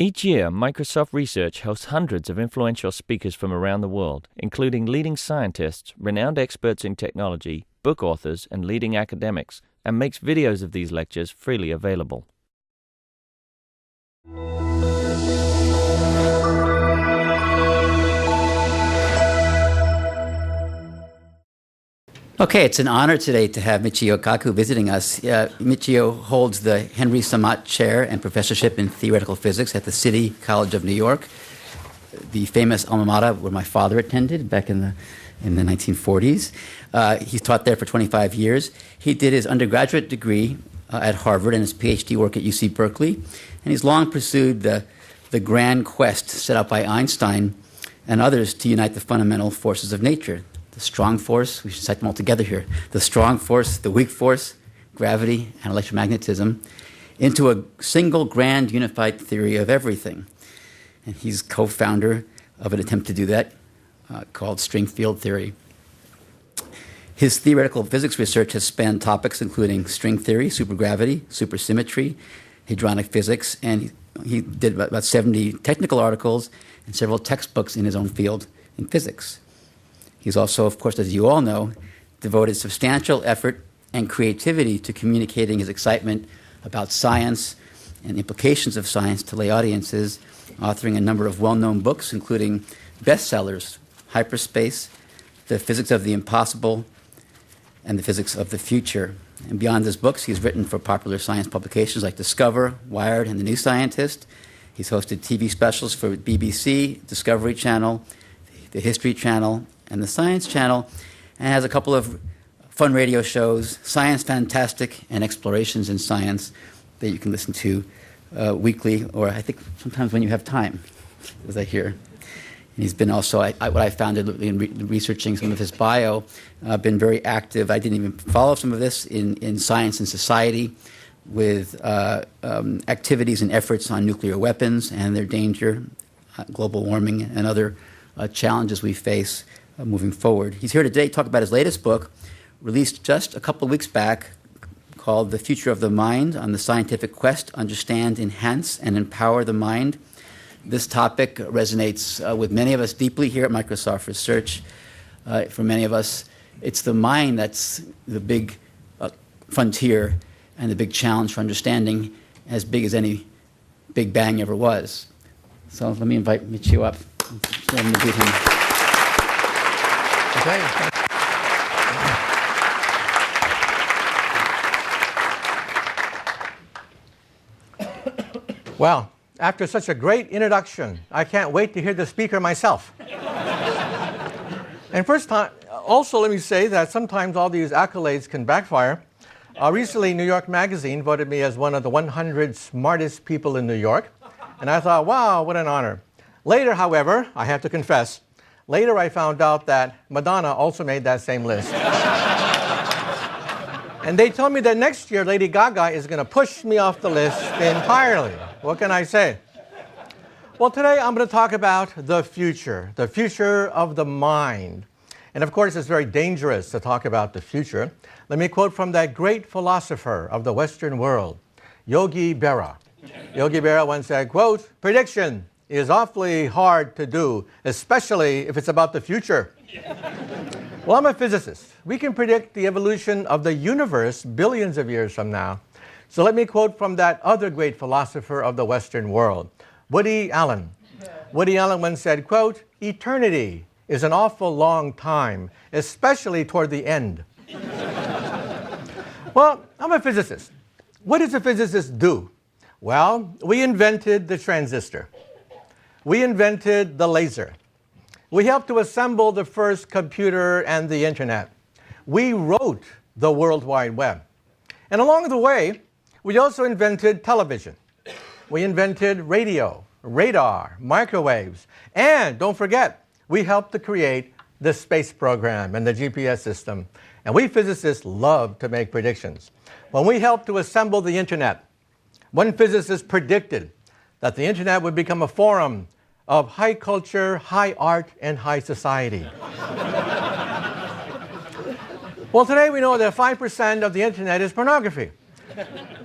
Each year, Microsoft Research hosts hundreds of influential speakers from around the world, including leading scientists, renowned experts in technology, book authors, and leading academics, and makes videos of these lectures freely available. Okay, it's an honor today to have Michio Kaku visiting us. Michio holds the Henry Samat Chair and Professorship in Theoretical Physics at the City College of New York, the famous alma mater where my father attended back in the 1940s. He's taught there for 25 years. He did his undergraduate degree at Harvard and his PhD work at UC Berkeley, and he's long pursued the grand quest set out by Einstein and others to unite the fundamental forces of nature. The strong force, we should cite them all together here, the strong force, the weak force, gravity, and electromagnetism, into a single grand unified theory of everything. And he's co-founder of an attempt to do that called string field theory. His theoretical physics research has spanned topics including string theory, supergravity, supersymmetry, hadronic physics, and he did about 70 technical articles and several textbooks in his own field in physics. He's also, of course, as you all know, devoted substantial effort and creativity to communicating his excitement about science and implications of science to lay audiences, authoring a number of well-known books, including bestsellers, Hyperspace, The Physics of the Impossible, and The Physics of the Future. And beyond his books, he's written for popular science publications like Discover, Wired, and The New Scientist. He's hosted TV specials for BBC, Discovery Channel, the History Channel, and the Science Channel, and has a couple of fun radio shows, Science Fantastic and Explorations in Science, that you can listen to weekly, or I think sometimes when you have time, as I hear. And he's been also, what I found in researching some of his bio, been very active. I didn't even follow some of this in Science and Society with activities and efforts on nuclear weapons and their danger, global warming, and other challenges we face moving forward. He's here today to talk about his latest book, released just a couple of weeks back, called The Future of the Mind, on the scientific quest to understand, enhance, and empower the mind. This topic resonates with many of us deeply here at Microsoft Research. For many of us, it's the mind that's the big frontier and the big challenge for understanding, as big as any Big Bang ever was. So let me invite Michio up. Let me greet him. Okay. Well, after such a great introduction, I can't wait to hear the speaker myself. And first time, also let me say that sometimes all these accolades can backfire. Recently, New York Magazine voted me as one of the 100 smartest people in New York. And I thought, wow, what an honor. Later, however, I have to confess, later I found out that Madonna also made that same list. And they told me that next year Lady Gaga is going to push me off the list entirely. What can I say? Well, today I'm going to talk about the future of the mind. And of course, it's very dangerous to talk about the future. Let me quote from that great philosopher of the Western world, Yogi Berra. Yogi Berra once said, quote, "Prediction is awfully hard to do, especially if it's about the future." Well, I'm a physicist. We can predict the evolution of the universe billions of years from now. So let me quote from that other great philosopher of the Western world, Woody Allen. Woody Allen once said, quote, "Eternity is an awful long time, especially toward the end." Well, I'm a physicist. What does a physicist do? Well, we invented the transistor. We invented the laser. We helped to assemble the first computer and the internet. We wrote the World Wide Web. And along the way, we also invented television. We invented radio, radar, microwaves, and don't forget, we helped to create the space program and the GPS system. And we physicists love to make predictions. When we helped to assemble the internet, one physicist predicted that the internet would become a forum of high culture, high art, and high society. Well, today we know that 5% of the internet is pornography.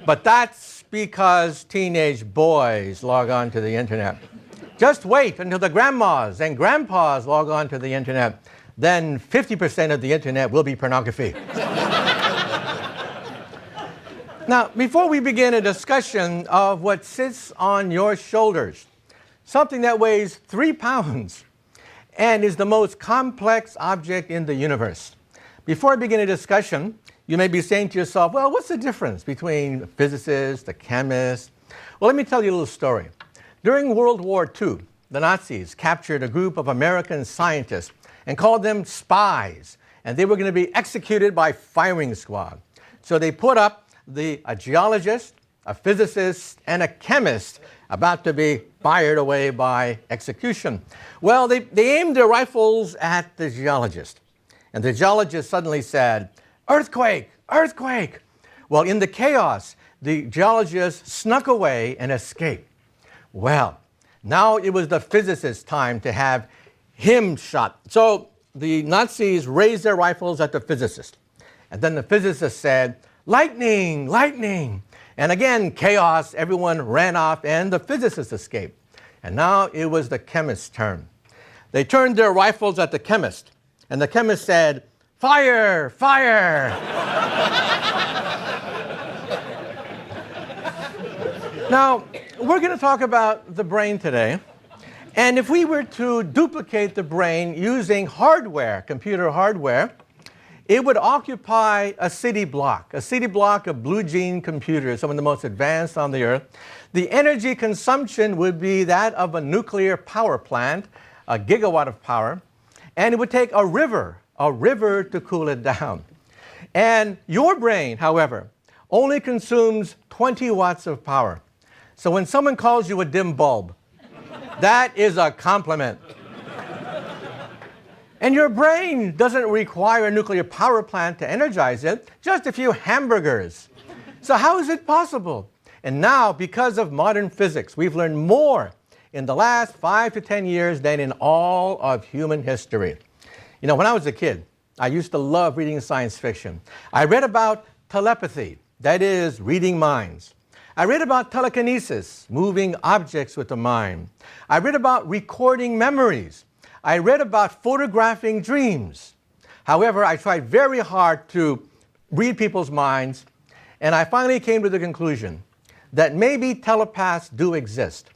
But that's because teenage boys log on to the internet. Just wait until the grandmas and grandpas log on to the internet. Then 50% of the internet will be pornography. Now, before we begin a discussion of what sits on your shoulders, something that weighs 3 pounds and is the most complex object in the universe. Before I begin a discussion, you may be saying to yourself, well, what's the difference between the physicist, the chemist? Well, let me tell you a little story. During World War II, the Nazis captured a group of American scientists and called them spies, and they were going to be executed by firing squad. So they put up a geologist, a physicist, and a chemist about to be fired away by execution. Well, they aimed their rifles at the geologist, and the geologist suddenly said, "Earthquake! Earthquake!" Well, in the chaos, the geologist snuck away and escaped. Well, now it was the physicist's time to have him shot. So the Nazis raised their rifles at the physicist. And then the physicist said, "Lightning! Lightning!" And again, chaos, everyone ran off, and the physicist escaped. And now it was the chemist's turn. They turned their rifles at the chemist, and the chemist said, "Fire! Fire!" Now, we're going to talk about the brain today. And if we were to duplicate the brain using hardware, computer hardware, it would occupy a city block of blue gene computers, some of the most advanced on the earth. The energy consumption would be that of a nuclear power plant, a gigawatt of power, and it would take a river to cool it down. And your brain, however, only consumes 20 watts of power. So when someone calls you a dim bulb, that is a compliment. And your brain doesn't require a nuclear power plant to energize it, just a few hamburgers. So how is it possible? And now, because of modern physics, we've learned more in the last 5 to 10 years than in all of human history. You know, when I was a kid, I used to love reading science fiction. I read about telepathy, that is, reading minds. I read about telekinesis, moving objects with the mind. I read about recording memories. I read about photographing dreams. However, I tried very hard to read people's minds, and I finally came to the conclusion that maybe telepaths do exist,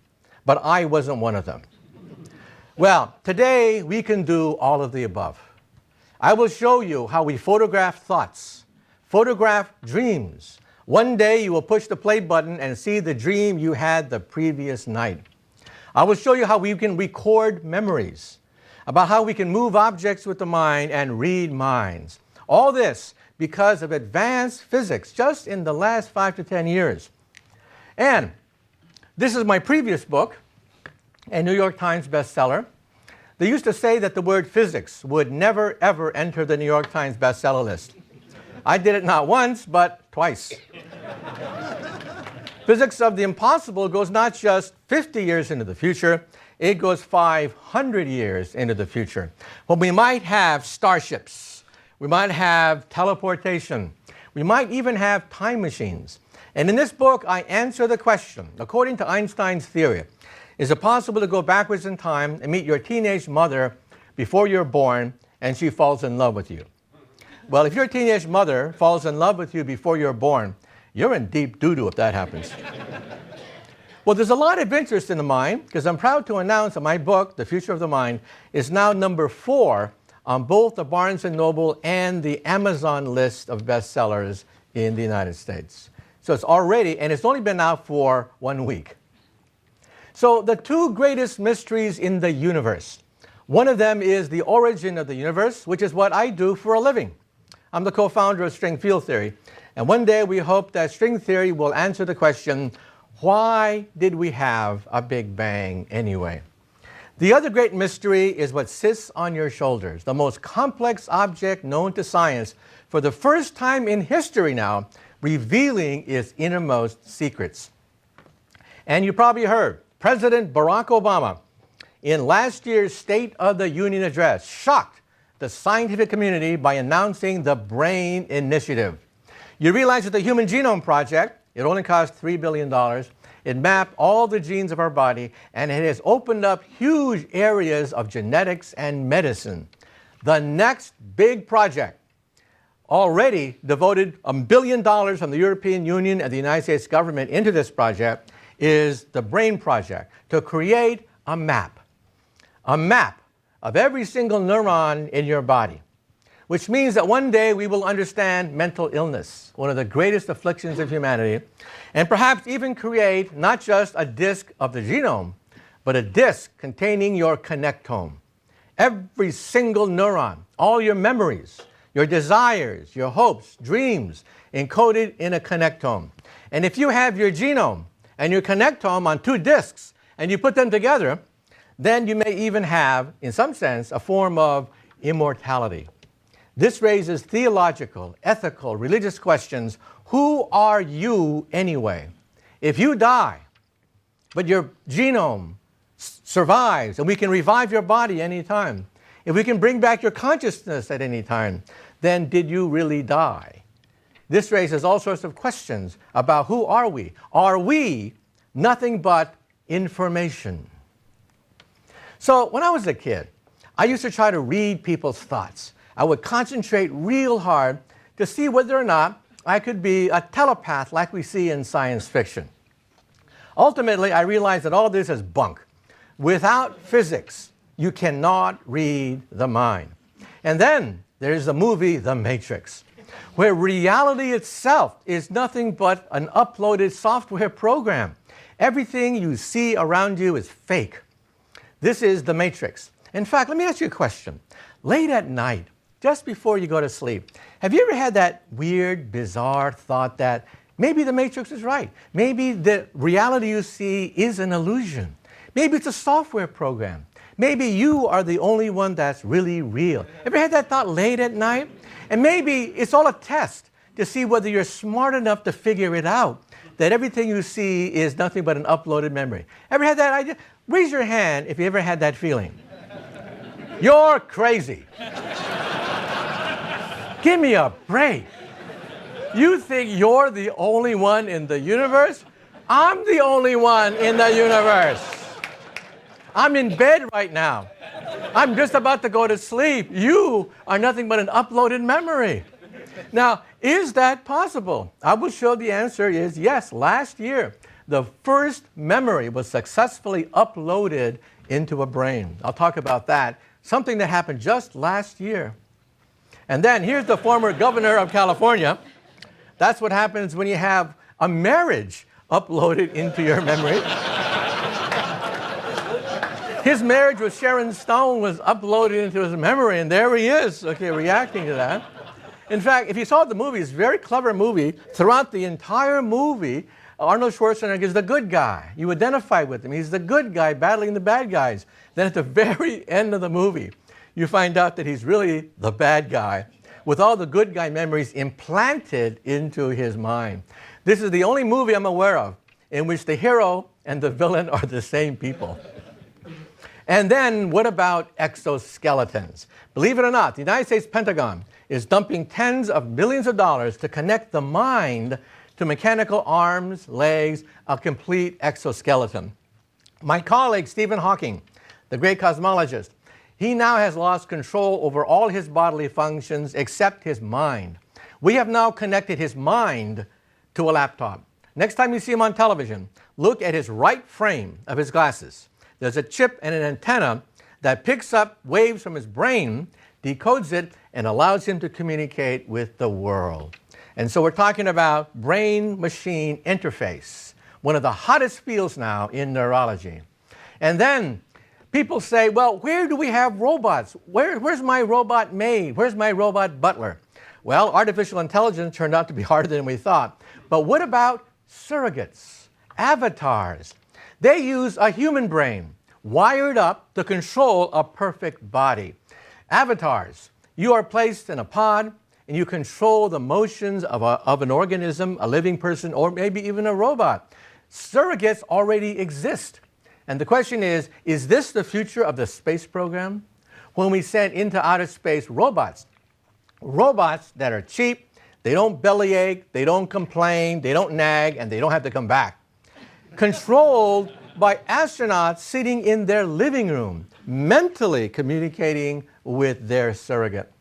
but I wasn't one of them. Well, today we can do all of the above. I will show you how we photograph thoughts, photograph dreams. One day you will push the play button and see the dream you had the previous night. I will show you how we can record memories, about how we can move objects with the mind and read minds. All this because of advanced physics just in the last 5 to 10 years. And this is my previous book, a New York Times bestseller. They used to say that the word physics would never, ever enter the New York Times bestseller list. I did it not once, but twice. Physics of the impossible goes not just 50 years into the future, it goes 500 years into the future. When we might have starships, we might have teleportation, we might even have time machines. And in this book, I answer the question, according to Einstein's theory, is it possible to go backwards in time and meet your teenage mother before you're born and she falls in love with you? Well, if your teenage mother falls in love with you before you're born, you're in deep doo-doo if that happens. Well, there's a lot of interest in the mind, because I'm proud to announce that my book, The Future of the Mind, is now number 4 on both the Barnes & Noble and the Amazon list of bestsellers in the United States. So it's already, and it's only been out for 1 week. So the 2 greatest mysteries in the universe. One of them is the origin of the universe, which is what I do for a living. I'm the co-founder of string field theory. And one day we hope that string theory will answer the question, why did we have a Big Bang anyway? The other great mystery is what sits on your shoulders, the most complex object known to science for the first time in history now, revealing its innermost secrets. And you probably heard President Barack Obama in last year's State of the Union address shocked the scientific community by announcing the Brain Initiative. You realize that the Human Genome Project It only cost $3 billion. It mapped all the genes of our body, and it has opened up huge areas of genetics and medicine. The next big project, already devoted $1 billion from the European Union and the United States government into this project, is the Brain Project, to create a map of every single neuron in your body, which means that one day we will understand mental illness, one of the greatest afflictions of humanity, and perhaps even create not just a disk of the genome, but a disk containing your connectome. Every single neuron, all your memories, your desires, your hopes, dreams, encoded in a connectome. And if you have your genome and your connectome on two disks, and you put them together, then you may even have, in some sense, a form of immortality. This raises theological, ethical, religious questions. Who are you anyway? If you die, but your genome survives, and we can revive your body anytime, if we can bring back your consciousness at any time, then did you really die? This raises all sorts of questions about who are we? Are we nothing but information? So when I was a kid, I used to try to read people's thoughts. I would concentrate real hard to see whether or not I could be a telepath like we see in science fiction. Ultimately, I realized that all this is bunk. Without physics, you cannot read the mind. And then there's the movie The Matrix, where reality itself is nothing but an uploaded software program. Everything you see around you is fake. This is The Matrix. In fact, let me ask you a question. Late at night, just before you go to sleep, have you ever had that weird, bizarre thought that maybe the Matrix is right? Maybe the reality you see is an illusion. Maybe it's a software program. Maybe you are the only one that's really real. Ever had that thought late at night? And maybe it's all a test to see whether you're smart enough to figure it out, that everything you see is nothing but an uploaded memory. Ever had that idea? Raise your hand if you ever had that feeling. You're crazy. Give me a break. You think you're the only one in the universe? I'm the only one in the universe. I'm in bed right now. I'm just about to go to sleep. You are nothing but an uploaded memory. Now, is that possible? I will show the answer is yes. Last year, the first memory was successfully uploaded into a brain. I'll talk about that. Something that happened just last year. And then here's the former governor of California. That's what happens when you have a marriage uploaded into your memory. His marriage with Sharon Stone was uploaded into his memory, and there he is, okay, reacting to that. In fact, if you saw the movie, it's a very clever movie. Throughout the entire movie, Arnold Schwarzenegger is the good guy. You identify with him. He's the good guy battling the bad guys. Then at the very end of the movie, you find out that he's really the bad guy with all the good guy memories implanted into his mind. This is the only movie I'm aware of in which the hero and the villain are the same people. And then what about exoskeletons? Believe it or not, the United States Pentagon is dumping tens of millions of dollars to connect the mind to mechanical arms, legs, a complete exoskeleton. My colleague, Stephen Hawking, the great cosmologist, he now has lost control over all his bodily functions except his mind. We have now connected his mind to a laptop. Next time you see him on television, look at his right frame of his glasses. There's a chip and an antenna that picks up waves from his brain, decodes it, and allows him to communicate with the world. And so we're talking about brain-machine interface, one of the hottest fields now in neurology. And then people say, well, where do we have robots? Where's my robot maid? Where's my robot butler? Well, artificial intelligence turned out to be harder than we thought. But what about surrogates, avatars? They use a human brain wired up to control a perfect body. Avatars, you are placed in a pod and you control the motions of an organism, a living person, or maybe even a robot. Surrogates already exist. And the question is this the future of the space program? When we send into outer space robots that are cheap, They don't bellyache, they don't complain, they don't nag, and they don't have to come back. Controlled by astronauts sitting in their living room, mentally communicating with their surrogate.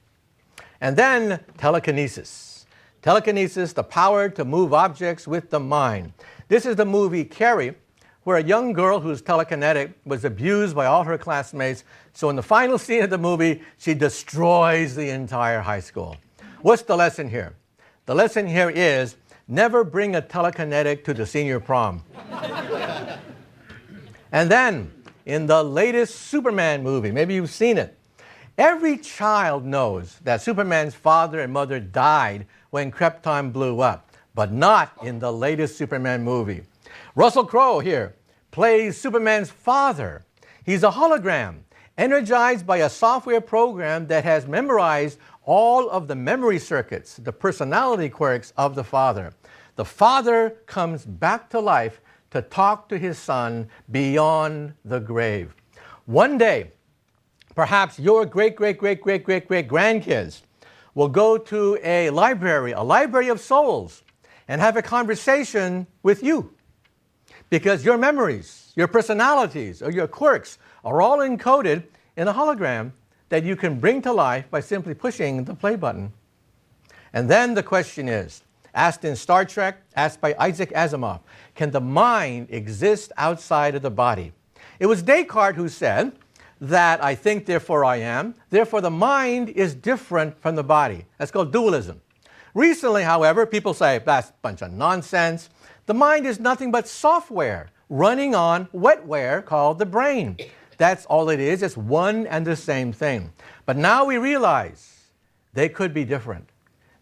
And then telekinesis. Telekinesis, the power to move objects with the mind. This is the movie Carrie, where a young girl who's telekinetic was abused by all her classmates. So in the final scene of the movie, she destroys the entire high school. What's the lesson here? The lesson here is never bring a telekinetic to the senior prom. And then, in the latest Superman movie, maybe you've seen it, every child knows that Superman's father and mother died when Krypton blew up, but not in the latest Superman movie. Russell Crowe here plays Superman's father. He's a hologram, energized by a software program that has memorized all of the memory circuits, the personality quirks of the father. The father comes back to life to talk to his son beyond the grave. One day, perhaps your great-great-great-great-great-great-grandkids will go to a library of souls, and have a conversation with you. Because your memories, your personalities, or your quirks are all encoded in a hologram that you can bring to life by simply pushing the play button. And then the question is, asked in Star Trek, asked by Isaac Asimov, can the mind exist outside of the body? It was Descartes who said that I think, therefore I am. Therefore, the mind is different from the body. That's called dualism. Recently, however, people say that's a bunch of nonsense. The mind is nothing but software running on wetware called the brain. That's all it is. It's one and the same thing. But now we realize they could be different.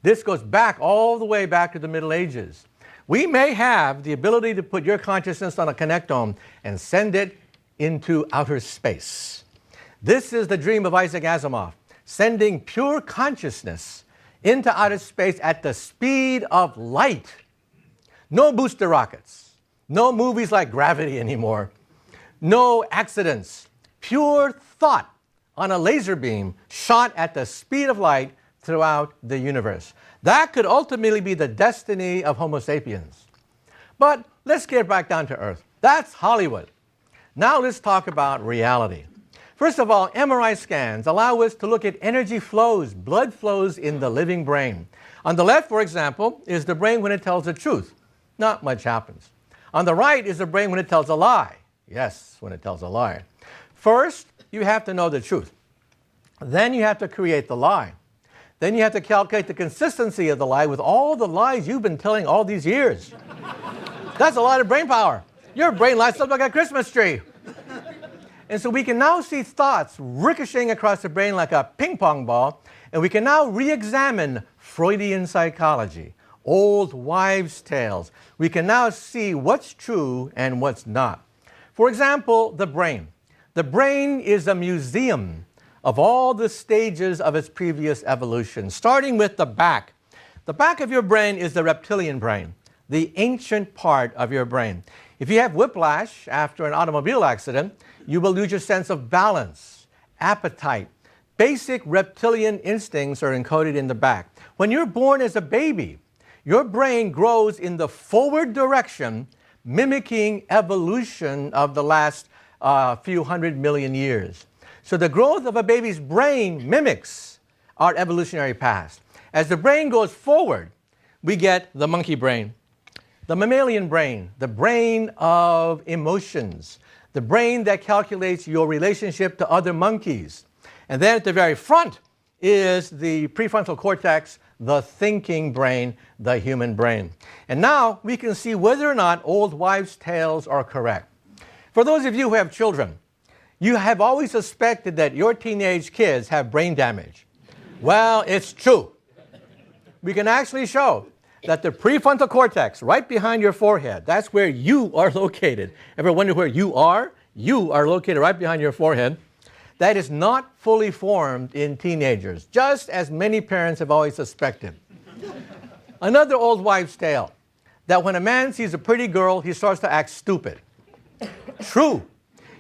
This goes back all the way back to the Middle Ages. We may have the ability to put your consciousness on a connectome and send it into outer space. This is the dream of Isaac Asimov, sending pure consciousness into outer space at the speed of light. No booster rockets, no movies like Gravity anymore, no accidents, pure thought on a laser beam shot at the speed of light throughout the universe. That could ultimately be the destiny of Homo sapiens. But let's get back down to earth. That's Hollywood. Now let's talk about reality. First of all, MRI scans allow us to look at energy flows, blood flows in the living brain. On the left, for example, is the brain when it tells the truth. Not much happens. On the right is the brain when it tells a lie. Yes, when it tells a lie. First, you have to know the truth. Then you have to create the lie. Then you have to calculate the consistency of the lie with all the lies you've been telling all these years. That's a lot of brain power. Your brain lights up like a Christmas tree. And so we can now see thoughts ricocheting across the brain like a ping pong ball, and we can now re-examine Freudian psychology, old wives' tales. We can now see what's true and what's not. For example, the brain. The brain is a museum of all the stages of its previous evolution, starting with the back. The back of your brain is the reptilian brain, the ancient part of your brain. If you have whiplash after an automobile accident, you will lose your sense of balance, appetite. Basic reptilian instincts are encoded in the back. When you're born as a baby, your brain grows in the forward direction, mimicking evolution of the last few 100 million years. So the growth of a baby's brain mimics our evolutionary past. As the brain goes forward, we get the monkey brain, the mammalian brain, the brain of emotions, the brain that calculates your relationship to other monkeys. And then at the very front is the prefrontal cortex, the thinking brain, the human brain. And now we can see whether or not old wives' tales are correct. For those of you who have children, you have always suspected that your teenage kids have brain damage. Well, it's true. We can actually show that the prefrontal cortex, right behind your forehead, that's where you are located. Ever wonder where you are? You are located right behind your forehead. That is not fully formed in teenagers, just as many parents have always suspected. Another old wives' tale, that when a man sees a pretty girl, he starts to act stupid. True.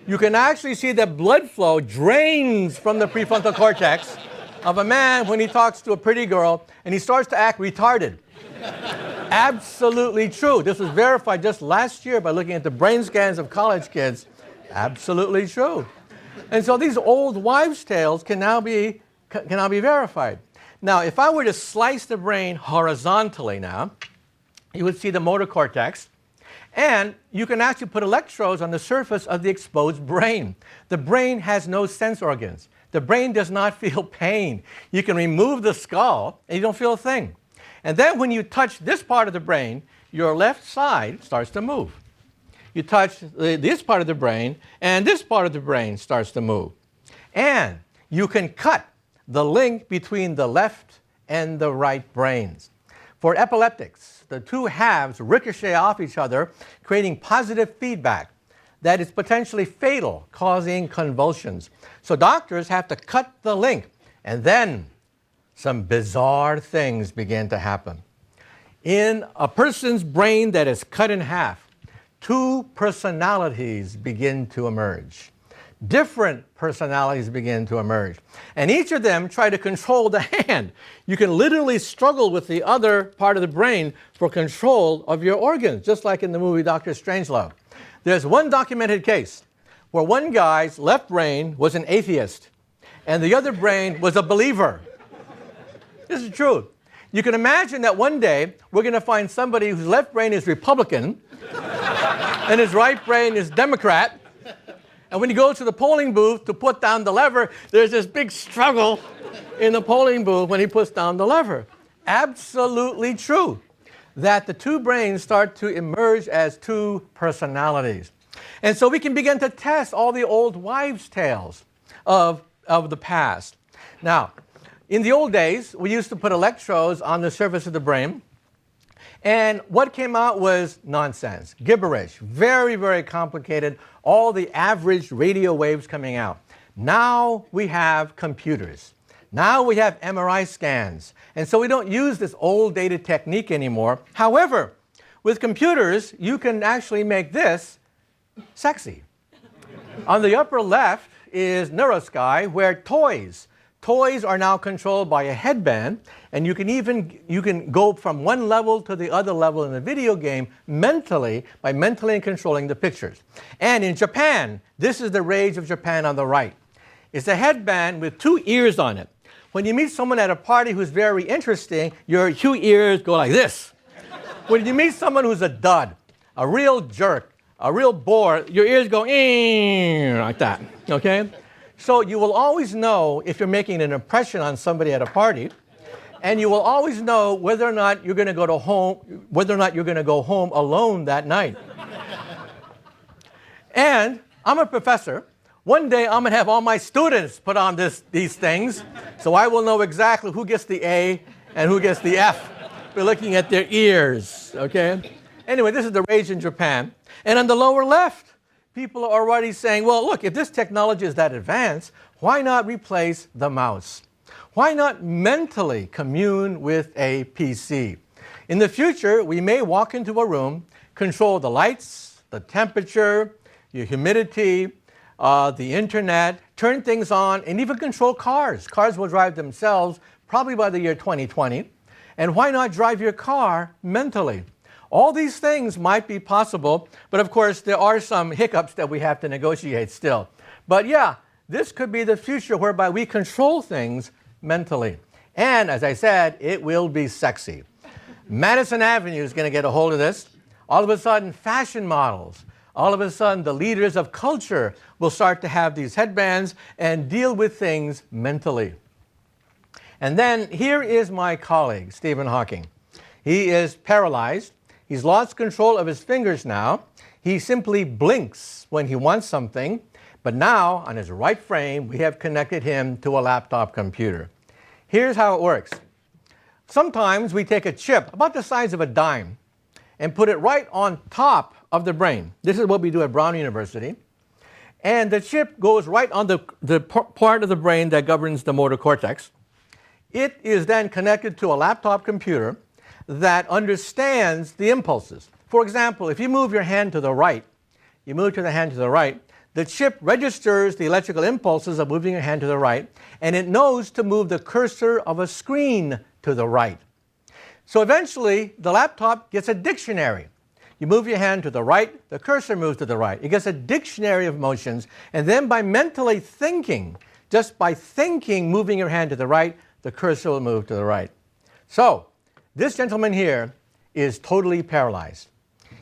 You can actually see that blood flow drains from the prefrontal cortex of a man when he talks to a pretty girl and he starts to act retarded. Absolutely true. This was verified just last year by looking at the brain scans of college kids. Absolutely true. And so these old wives' tales can now be verified. Now, if I were to slice the brain horizontally now, you would see the motor cortex, and you can actually put electrodes on the surface of the exposed brain. The brain has no sense organs. The brain does not feel pain. You can remove the skull, and you don't feel a thing. And then when you touch this part of the brain, your left side starts to move. You touch this part of the brain, and this part of the brain starts to move. And you can cut the link between the left and the right brains. For epileptics, the two halves ricochet off each other, creating positive feedback that is potentially fatal, causing convulsions. So doctors have to cut the link, and then some bizarre things begin to happen. In a person's brain that is cut in half, two personalities begin to emerge. Different personalities begin to emerge. And each of them try to control the hand. You can literally struggle with the other part of the brain for control of your organs, just like in the movie Dr. Strangelove. There's one documented case where one guy's left brain was an atheist and the other brain was a believer. This is true. You can imagine that one day we're going to find somebody whose left brain is Republican and his right brain is Democrat. And when he goes to the polling booth to put down the lever, there's this big struggle in the polling booth when he puts down the lever. Absolutely true that the two brains start to emerge as two personalities. And so we can begin to test all the old wives' tales of the past. Now, in the old days, we used to put electrodes on the surface of the brain, and what came out was nonsense, gibberish, very, very complicated, all the average radio waves coming out. Now we have computers. Now we have MRI scans, and so we don't use this old dated technique anymore. However, with computers, you can actually make this sexy. On the upper left is Neurosky, where toys are now controlled by a headband, and you can go from one level to the other level in a video game mentally by mentally controlling the pictures. And in Japan, this is the rage of Japan on the right. It's a headband with two ears on it. When you meet someone at a party who's very interesting, your two ears go like this. When you meet someone who's a dud, a real jerk, a real bore, your ears go like that, okay? So you will always know if you're making an impression on somebody at a party, and you will always know whether or not you're going to go home alone that night. And I'm a professor. One day I'm going to have all my students put on these things, so I will know exactly who gets the A and who gets the F. We're looking at their ears, okay? Anyway, this is the rage in Japan. And on the lower left, people are already saying, well, look, if this technology is that advanced, why not replace the mouse? Why not mentally commune with a PC? In the future, we may walk into a room, control the lights, the temperature, your humidity, the internet, turn things on, and even control cars. Cars will drive themselves probably by the year 2020. And why not drive your car mentally? All these things might be possible, but of course there are some hiccups that we have to negotiate still. But yeah, this could be the future whereby we control things mentally. And as I said, it will be sexy. Madison Avenue is going to get a hold of this. All of a sudden, fashion models, all of a sudden the leaders of culture will start to have these headbands and deal with things mentally. And then here is my colleague, Stephen Hawking. He is paralyzed. He's lost control of his fingers now. He simply blinks when he wants something. But now, on his right frame, we have connected him to a laptop computer. Here's how it works. Sometimes we take a chip about the size of a dime and put it right on top of the brain. This is what we do at Brown University. And the chip goes right on the part of the brain that governs the motor cortex. It is then connected to a laptop computer that understands the impulses. For example, if you move your hand to the right, The chip registers the electrical impulses of moving your hand to the right, and it knows to move the cursor of a screen to the right. So eventually, the laptop gets a dictionary. You move your hand to the right, the cursor moves to the right. It gets a dictionary of motions, and then by mentally thinking, just by thinking, moving your hand to the right, the cursor will move to the right. So, this gentleman here is totally paralyzed.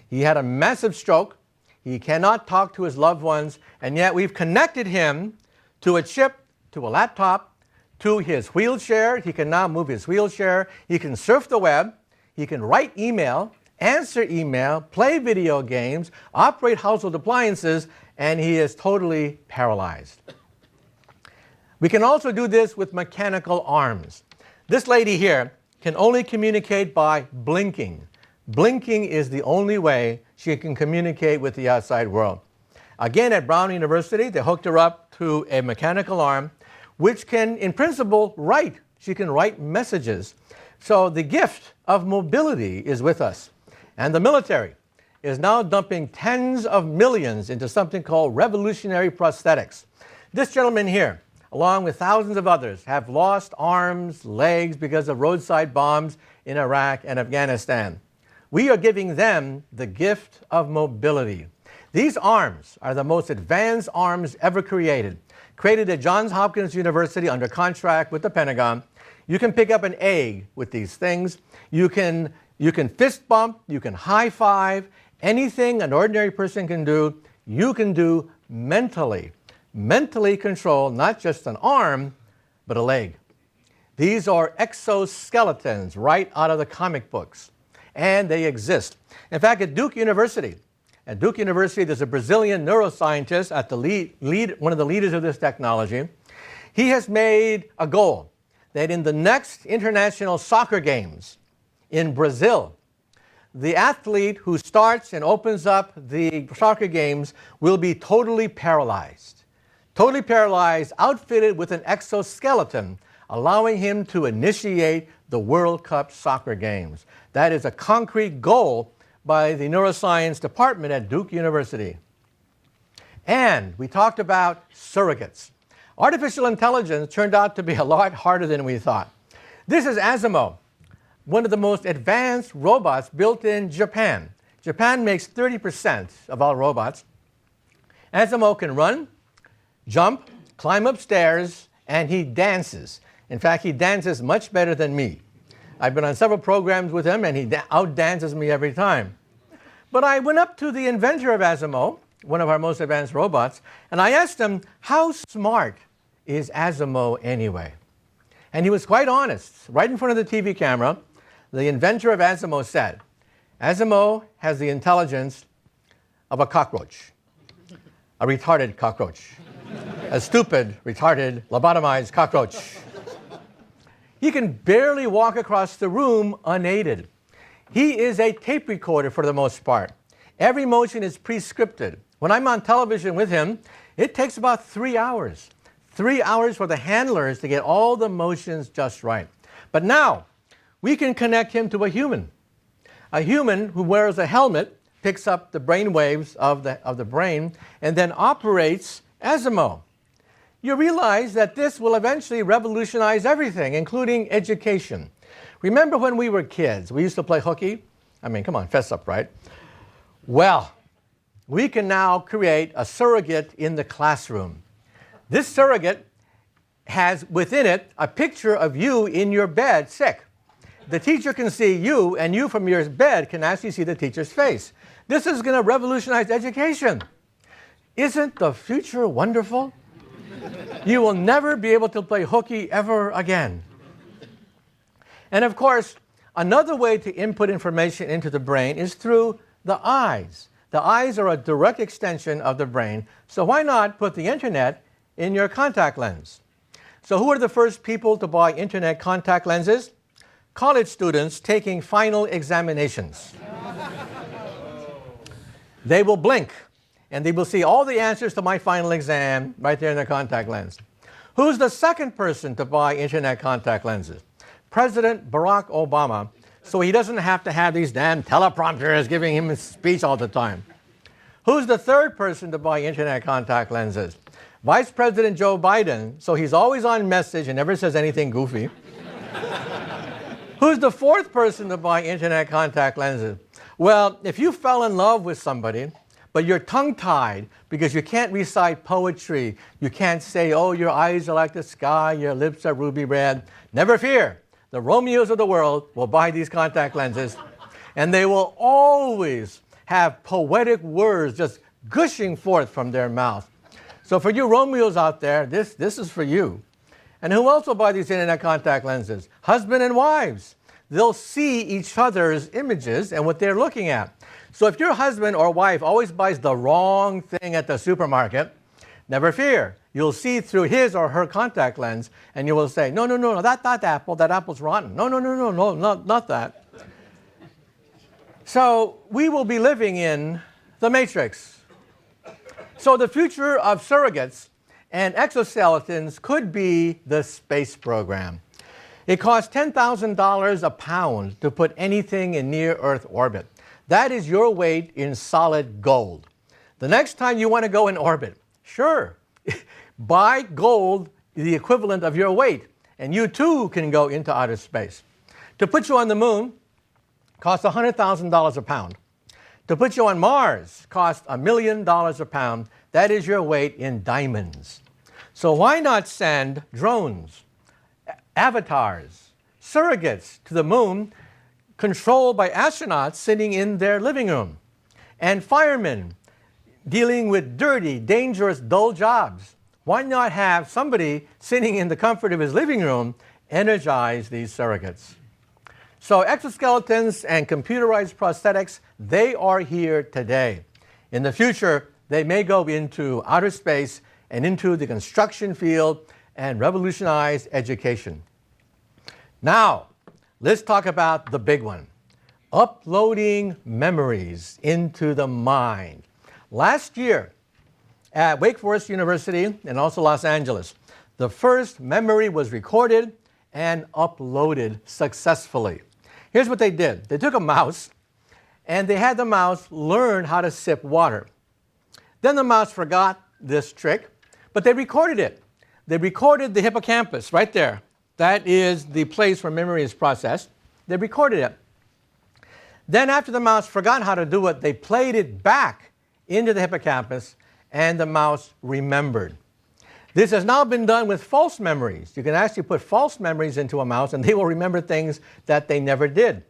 He had a massive stroke. He cannot talk to his loved ones, and yet we've connected him to a chip, to a laptop, to his wheelchair. He can now move his wheelchair. He can surf the web. He can write email, answer email, play video games, operate household appliances, and he is totally paralyzed. We can also do this with mechanical arms. This lady here can only communicate by blinking. Blinking is the only way she can communicate with the outside world. Again, at Brown University, they hooked her up to a mechanical arm, which can, in principle, write. She can write messages. So the gift of mobility is with us. And the military is now dumping tens of millions into something called revolutionary prosthetics. This gentleman here, along with thousands of others, have lost arms, legs because of roadside bombs in Iraq and Afghanistan. We are giving them the gift of mobility. These arms are the most advanced arms ever created at Johns Hopkins University under contract with the Pentagon. You can pick up an egg with these things. You can fist bump, you can high five, anything an ordinary person can do, you can do mentally. Mentally control not just an arm, but a leg. These are exoskeletons right out of the comic books, and they exist. In fact, at Duke University, there's a Brazilian neuroscientist at the one of the leaders of this technology. He has made a goal that in the next international soccer games in Brazil, the athlete who starts and opens up the soccer games will be totally paralyzed. Totally paralyzed, outfitted with an exoskeleton, allowing him to initiate the World Cup soccer games. That is a concrete goal by the neuroscience department at Duke University. And we talked about surrogates. Artificial intelligence turned out to be a lot harder than we thought. This is Asimo, one of the most advanced robots built in Japan. Japan makes 30% of all robots. Asimo can run, jump, climb upstairs, and he dances. In fact, he dances much better than me. I've been on several programs with him, and he outdances me every time. But I went up to the inventor of Asimo, one of our most advanced robots, and I asked him, how smart is Asimo anyway? And he was quite honest. Right in front of the TV camera, the inventor of Asimo said, Asimo has the intelligence of a cockroach, a retarded cockroach, a stupid, retarded, lobotomized cockroach. He can barely walk across the room unaided. He is a tape recorder for the most part. Every motion is pre-scripted. When I'm on television with him, it takes about 3 hours. 3 hours for the handlers to get all the motions just right. But now, we can connect him to a human who wears a helmet, picks up the brain waves of the brain, and then operates Asimo. You realize that this will eventually revolutionize everything, including education. Remember when we were kids, we used to play hooky? I mean, come on, fess up, right? Well, we can now create a surrogate in the classroom. This surrogate has within it a picture of you in your bed, sick. The teacher can see you, and you from your bed can actually see the teacher's face. This is going to revolutionize education. Isn't the future wonderful? You will never be able to play hooky ever again. And of course, another way to input information into the brain is through the eyes. The eyes are a direct extension of the brain, so why not put the internet in your contact lens? So who are the first people to buy internet contact lenses? College students taking final examinations. They will blink, and they will see all the answers to my final exam right there in their contact lens. Who's the second person to buy internet contact lenses? President Barack Obama, so he doesn't have to have these damn teleprompters giving him a speech all the time. Who's the third person to buy internet contact lenses? Vice President Joe Biden, so he's always on message and never says anything goofy. Who's the fourth person to buy internet contact lenses? Well, if you fell in love with somebody, but you're tongue-tied because you can't recite poetry, you can't say, oh, your eyes are like the sky, your lips are ruby red, never fear. The Romeos of the world will buy these contact lenses, and they will always have poetic words just gushing forth from their mouth. So for you Romeos out there, this is for you. And who else will buy these internet contact lenses? Husband and wives. They'll see each other's images and what they're looking at. So if your husband or wife always buys the wrong thing at the supermarket, never fear. You'll see through his or her contact lens, and you will say, no, that apple, that apple's rotten. No, not that. So we will be living in the Matrix. So the future of surrogates and exoskeletons could be the space program. It costs $10,000 a pound to put anything in near-Earth orbit. That is your weight in solid gold. The next time you want to go in orbit, sure, buy gold the equivalent of your weight, and you too can go into outer space. To put you on the moon costs $100,000 a pound. To put you on Mars costs $1 million a pound. That is your weight in diamonds. So why not send drones, avatars, surrogates to the moon controlled by astronauts sitting in their living room, and firemen dealing with dirty, dangerous, dull jobs? Why not have somebody sitting in the comfort of his living room energize these surrogates? So exoskeletons and computerized prosthetics, they are here today. In the future, they may go into outer space and into the construction field and revolutionize education. Now, let's talk about the big one, uploading memories into the mind. Last year at Wake Forest University and also Los Angeles, the first memory was recorded and uploaded successfully. Here's what they did. They took a mouse and they had the mouse learn how to sip water. Then the mouse forgot this trick, but they recorded it. They recorded the hippocampus right there. That is the place where memory is processed. They recorded it. Then after the mouse forgot how to do it, they played it back into the hippocampus and the mouse remembered. This has now been done with false memories. You can actually put false memories into a mouse and they will remember things that they never did.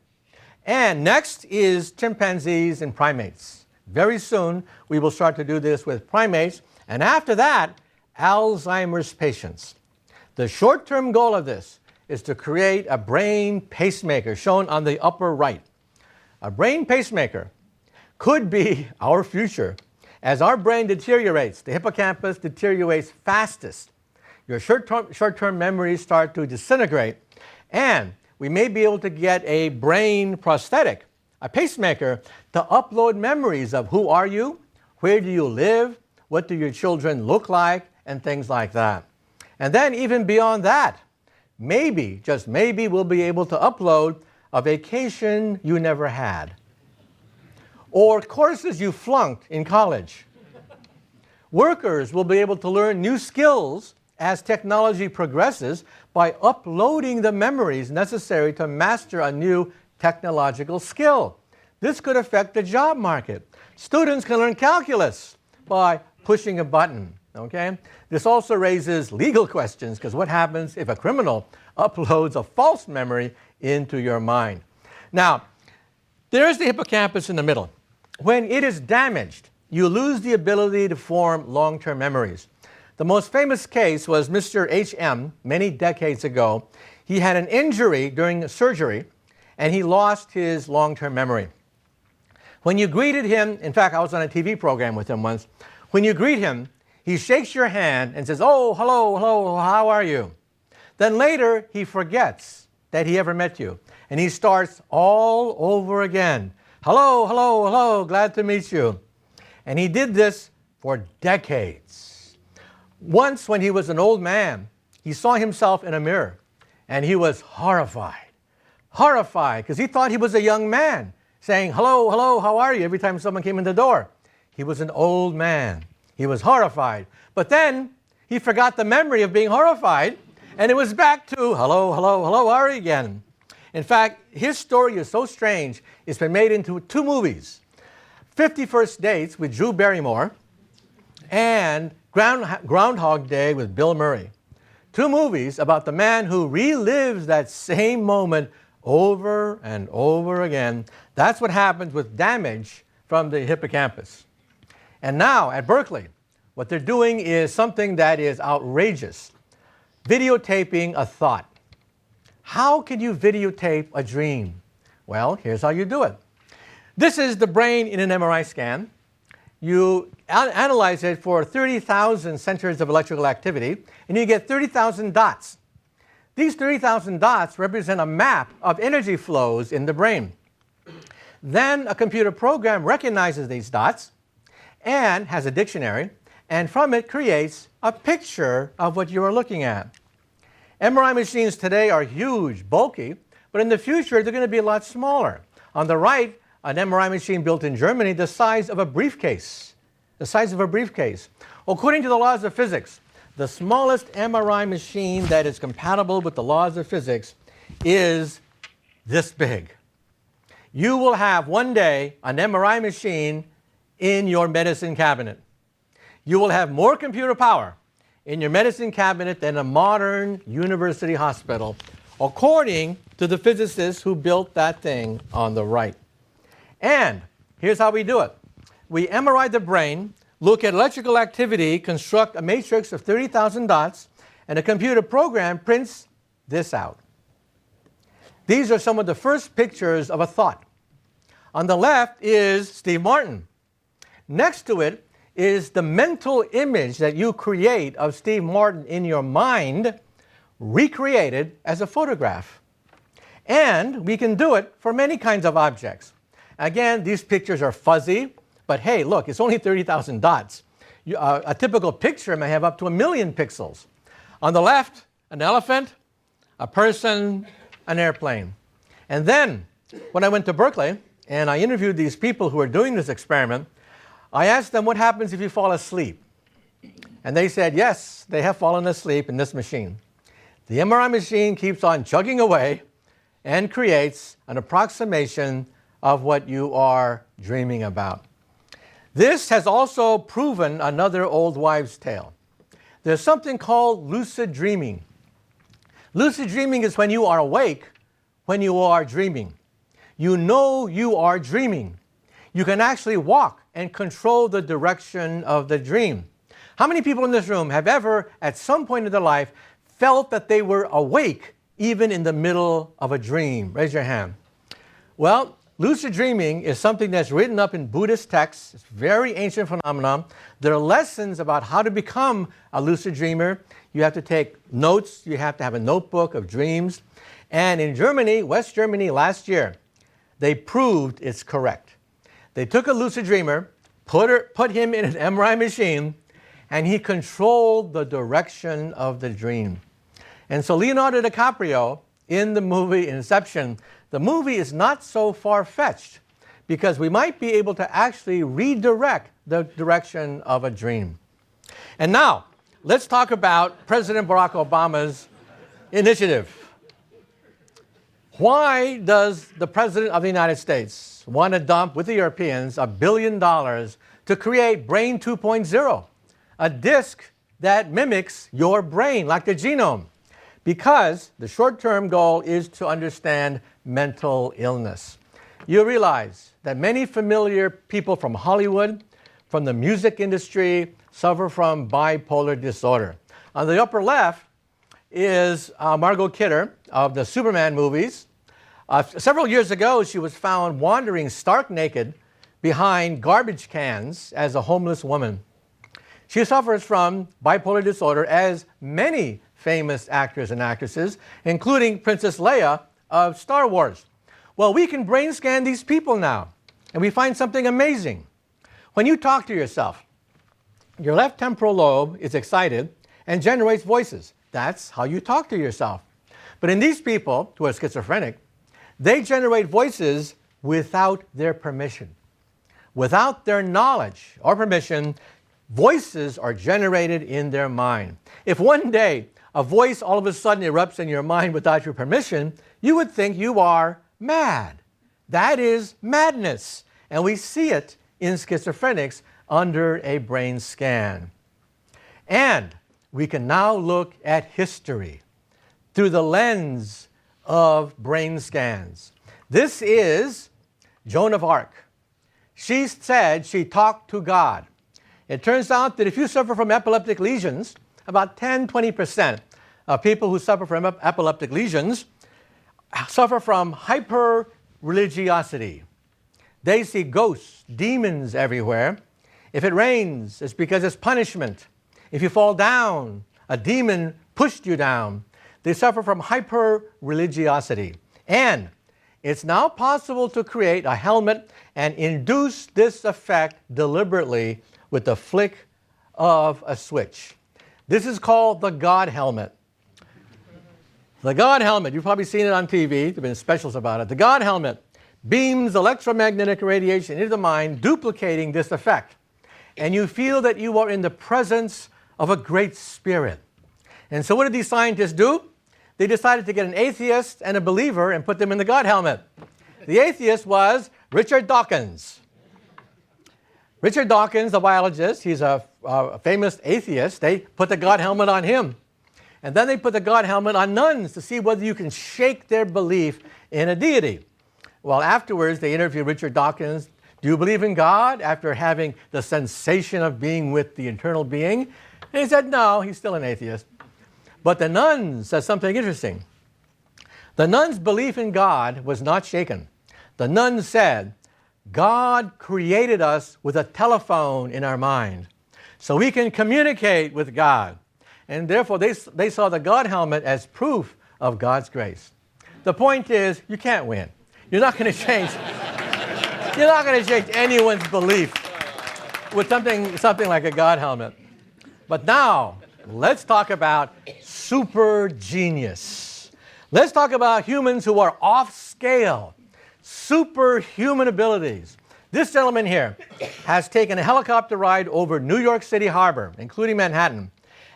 And next is chimpanzees and primates. Very soon we will start to do this with primates, and after that, Alzheimer's patients. The short-term goal of this is to create a brain pacemaker shown on the upper right. A brain pacemaker could be our future. As our brain deteriorates, the hippocampus deteriorates fastest. Your short-term memories start to disintegrate, and we may be able to get a brain prosthetic, a pacemaker, to upload memories of who are you, where do you live, what do your children look like, and things like that. And then even beyond that, maybe, just maybe, we'll be able to upload a vacation you never had, or courses you flunked in college. Workers will be able to learn new skills as technology progresses by uploading the memories necessary to master a new technological skill. This could affect the job market. Students can learn calculus by pushing a button. Okay? This also raises legal questions, because what happens if a criminal uploads a false memory into your mind? Now, there's the hippocampus in the middle. When it is damaged, you lose the ability to form long-term memories. The most famous case was Mr. H.M. many decades ago. He had an injury during surgery, and he lost his long-term memory. When you greeted him, in fact, I was on a TV program with him once. When you greet him, he shakes your hand and says, oh, hello, how are you? Then later, he forgets that he ever met you. And he starts all over again. Hello, glad to meet you. And he did this for decades. Once, when he was an old man, he saw himself in a mirror, and he was horrified, because he thought he was a young man, saying, hello, how are you, every time someone came in the door. He was an old man. He was horrified. But then he forgot the memory of being horrified, and it was back to hello, hello, hello, how are you again? In fact, his story is so strange, it's been made into 2 movies. 50 First Dates with Drew Barrymore and Groundhog Day with Bill Murray. 2 movies about the man who relives that same moment over and over again. That's what happens with damage from the hippocampus. And now at Berkeley, what they're doing is something that is outrageous. Videotaping a thought. How can you videotape a dream? Well, here's how you do it. This is the brain in an MRI scan. You analyze it for 30,000 centers of electrical activity, and you get 30,000 dots. These 30,000 dots represent a map of energy flows in the brain. Then a computer program recognizes these dots and has a dictionary, and from it creates a picture of what you are looking at. MRI machines today are huge, bulky, but in the future they're going to be a lot smaller. On the right, an MRI machine built in Germany the size of a briefcase. The size of a briefcase. According to the laws of physics, the smallest MRI machine that is compatible with the laws of physics is this big. You will have one day an MRI machine in your medicine cabinet. You will have more computer power in your medicine cabinet than a modern university hospital, according to the physicists who built that thing on the right. And here's how we do it. We MRI the brain, look at electrical activity, construct a matrix of 30,000 dots, and a computer program prints this out. These are some of the first pictures of a thought. On the left is Steve Martin. Next to it is the mental image that you create of Steve Martin in your mind, recreated as a photograph. And we can do it for many kinds of objects. Again, these pictures are fuzzy, but hey, look, it's only 30,000 dots. A typical picture may have up to 1 million pixels. On the left, an elephant, a person, an airplane. And then, when I went to Berkeley and I interviewed these people who are doing this experiment, I asked them what happens if you fall asleep. And they said, yes, they have fallen asleep in this machine. The MRI machine keeps on chugging away and creates an approximation of what you are dreaming about. This has also proven another old wives' tale. There's something called lucid dreaming. Lucid dreaming is when you are awake, when you are dreaming. You know you are dreaming. You can actually walk and control the direction of the dream. How many people in this room have ever, at some point in their life, felt that they were awake even in the middle of a dream? Raise your hand. Well, lucid dreaming is something that's written up in Buddhist texts. It's a very ancient phenomenon. There are lessons about how to become a lucid dreamer. You have to take notes. You have to have a notebook of dreams. And in Germany, West Germany, last year, they proved it's correct. They took a lucid dreamer, put him in an MRI machine, and he controlled the direction of the dream. And so Leonardo DiCaprio, in the movie Inception, the movie is not so far-fetched because we might be able to actually redirect the direction of a dream. And now, let's talk about President Barack Obama's initiative. Why does the President of the United States want to dump with the Europeans $1 billion to create Brain 2.0, a disk that mimics your brain, like the genome? Because the short-term goal is to understand mental illness. You realize that many familiar people from Hollywood, from the music industry, suffer from bipolar disorder. On the upper left is Margot Kidder of the Superman movies. Several years ago, she was found wandering stark naked behind garbage cans as a homeless woman. She suffers from bipolar disorder, as many famous actors and actresses, including Princess Leia of Star Wars. Well, we can brain scan these people now, and we find something amazing. When you talk to yourself, your left temporal lobe is excited and generates voices. That's how you talk to yourself. But in these people who are schizophrenic, they generate voices without their permission. Without their knowledge or permission, voices are generated in their mind. If one day a voice all of a sudden erupts in your mind without your permission, you would think you are mad. That is madness. And we see it in schizophrenics under a brain scan. And we can now look at history through the lens of brain scans. This is Joan of Arc. She said she talked to God. It turns out that if you suffer from epileptic lesions, about 10-20% of people who suffer from epileptic lesions suffer from hyper-religiosity. They see ghosts, demons everywhere. If it rains, it's because it's punishment. If you fall down, a demon pushed you down. They suffer from hyper-religiosity. And it's now possible to create a helmet and induce this effect deliberately with the flick of a switch. This is called the God helmet. The God helmet, you've probably seen it on TV. There have been specials about it. The God helmet beams electromagnetic radiation into the mind, duplicating this effect. And you feel that you are in the presence of a great spirit. And so what did these scientists do? They decided to get an atheist and a believer and put them in the God helmet. The atheist was Richard Dawkins. Richard Dawkins, the biologist, he's a famous atheist. They put the God helmet on him. And then they put the God helmet on nuns to see whether you can shake their belief in a deity. Well, afterwards, they interviewed Richard Dawkins. Do you believe in God? After having the sensation of being with the eternal being. And he said, no, he's still an atheist. But the nuns said something interesting. The nuns' belief in God was not shaken. The nuns said, God created us with a telephone in our mind, so we can communicate with God. And therefore, they saw the God helmet as proof of God's grace. The point is, you can't win. You're not going to change. You're not going to change anyone's belief with something like a God helmet. But now, let's talk about super genius. Let's talk about humans who are off scale, superhuman abilities. This gentleman here has taken a helicopter ride over New York City Harbor, including Manhattan,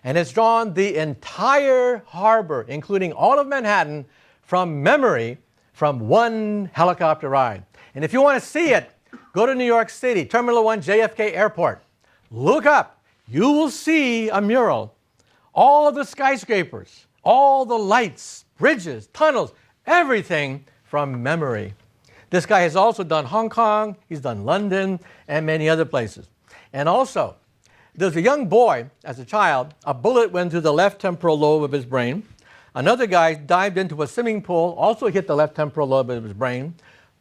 and has drawn the entire harbor, including all of Manhattan, from memory from one helicopter ride. And if you want to see it, go to New York City, Terminal 1 JFK Airport. Look up. You will see a mural. All of the skyscrapers, all the lights, bridges, tunnels, everything from memory. This guy has also done Hong Kong, he's done London, and many other places. And also, there's a young boy, as a child, a bullet went through the left temporal lobe of his brain. Another guy dived into a swimming pool, also hit the left temporal lobe of his brain.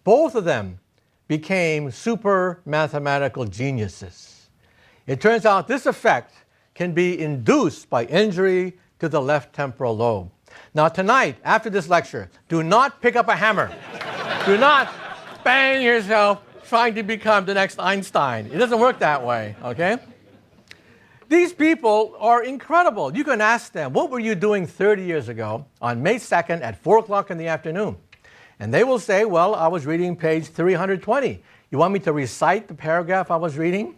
Both of them became super mathematical geniuses. It turns out this effect can be induced by injury to the left temporal lobe. Now tonight, after this lecture, do not pick up a hammer. Do not bang yourself trying to become the next Einstein. It doesn't work that way, okay? These people are incredible. You can ask them, what were you doing 30 years ago on May 2nd at 4 o'clock in the afternoon? And they will say, well, I was reading page 320. You want me to recite the paragraph I was reading?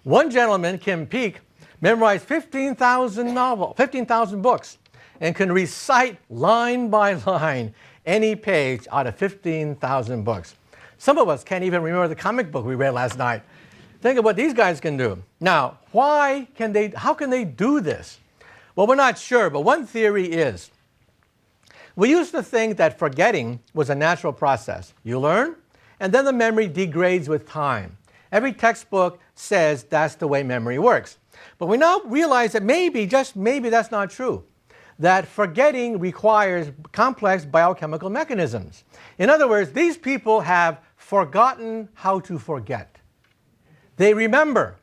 One gentleman, Kim Peek, memorized 15,000 books and can recite line by line any page out of 15,000 books. Some of us can't even remember the comic book we read last night. Think of what these guys can do. Now, how can they do this? Well, we're not sure, but one theory is, we used to think that forgetting was a natural process. You learn, and then the memory degrades with time. Every textbook says that's the way memory works. But we now realize that maybe, just maybe, that's not true. That forgetting requires complex biochemical mechanisms. In other words, these people have forgotten how to forget. They remember,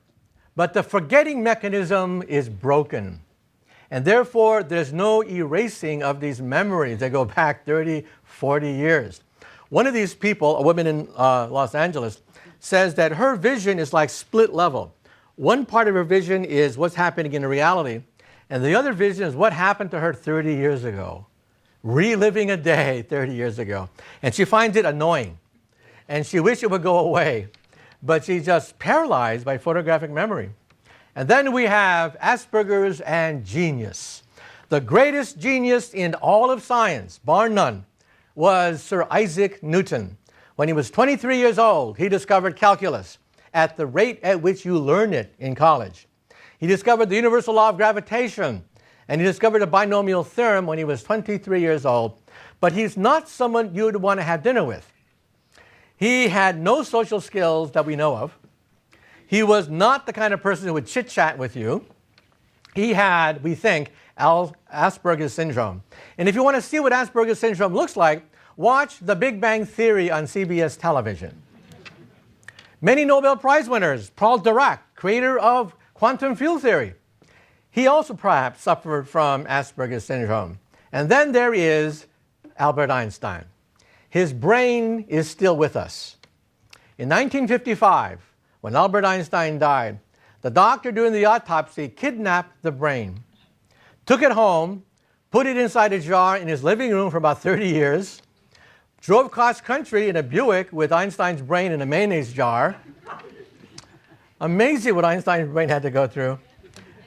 but the forgetting mechanism is broken. And therefore, there's no erasing of these memories that go back 30, 40 years. One of these people, a woman in Los Angeles, says that her vision is like split level. One part of her vision is what's happening in reality, and the other vision is what happened to her 30 years ago. Reliving a day 30 years ago. And she finds it annoying. And she wishes it would go away. but she's just paralyzed by photographic memory. And then we have Asperger's and genius. The greatest genius in all of science, bar none, was Sir Isaac Newton. When he was 23 years old, he discovered calculus at the rate at which you learn it in college. He discovered the universal law of gravitation, and he discovered a binomial theorem when he was 23 years old. But he's not someone you'd want to have dinner with. He had no social skills that we know of. He was not the kind of person who would chit-chat with you. He had, we think, Asperger's syndrome. And if you want to see what Asperger's syndrome looks like, watch The Big Bang Theory on CBS television. Many Nobel Prize winners, Paul Dirac, creator of quantum field theory, he also perhaps suffered from Asperger's syndrome. And then there is Albert Einstein. His brain is still with us. In 1955, when Albert Einstein died, the doctor doing the autopsy kidnapped the brain, took it home, put it inside a jar in his living room for about 30 years, drove cross country in a Buick with Einstein's brain in a mayonnaise jar. Amazing what Einstein's brain had to go through.